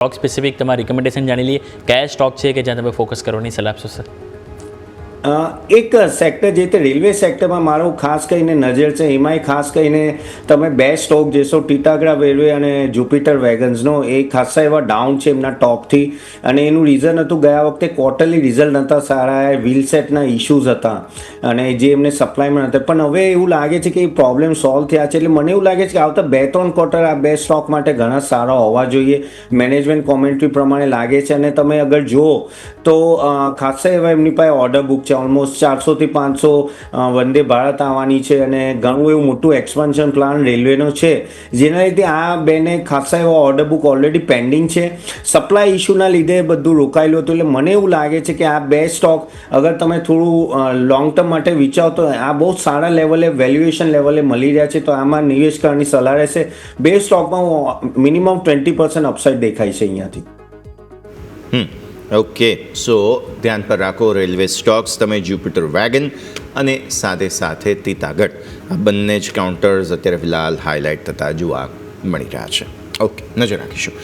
Stock specific તમારા recommendation જાણી લઈએ, કયા સ્ટોક છે કે જ્યાં તમે ફોકસ કરવાની સલાહ આપશો સર? એક સેક્ટર જે તે રેલવે સેક્ટરમાં મારું ખાસ કરીને નજર છે. એમાંય ખાસ કરીને તમે બે સ્ટોક જોશો, ટીટાગડા રેલવે અને જુપિટર વેગન્સનો. એ ખાસા એવા ડાઉન છે એમના ટોપથી, અને એનું રીઝન હતું ગયા વખતે ક્વાર્ટરલી રિઝલ્ટ નહોતા સારા, વ્હીલસેટના ઇશ્યુઝ હતા અને જે એમને સપ્લાયમાં હતા. પણ હવે એવું લાગે છે કે એ પ્રોબ્લેમ સોલ્વ થયા છે. એટલે મને એવું લાગે છે કે આવતા 2-3 ક્વાર્ટર આ બે સ્ટોક માટે ઘણા સારા હોવા જોઈએ. મેનેજમેન્ટ કોમેન્ટ્રી પ્રમાણે લાગે છે. અને તમે અગર જુઓ તો ખાસા એવા એમની પાસે ઓર્ડર બુક છે. ઓલમોસ્ટ 400 થી 500 વંદે ભારત આવવાની છે, અને ઘણું એવું મોટું એક્સપાન્શન પ્લાન રેલવેનો છે, જેના લીધે આ બેને ખાસા એવા ઓર્ડર બુક ઓલરેડી પેન્ડિંગ છે. સપ્લાય ઇસ્યુના લીધે બધું રોકાયેલું હતું. એટલે મને એવું લાગે છે કે આ બે સ્ટોક અગર તમે થોડું લોંગ ટર્મ માટે વિચારો તો આ બહુ સારા લેવલે વેલ્યુએશન લેવલે મળી રહ્યા છે. તો આમાં નિવેશ કરવાની સલાહ રહેશે. બે સ્ટોકમાં મિનિમમ 20% અપસાઇડ દેખાય છે અહીંયાથી. ઓકે, સો ધ્યાન પર રાખો રેલવે સ્ટોક્સ, તમે જ્યુપિટર વેગન અને સાથે સાથે તીતાગઢ, આ બંને જ કાઉન્ટર્સ અત્યારે ફિલહાલ હાઇલાઇટ થતા જોવા મળી રહ્યા છે. ઓકે, નજર રાખીશું.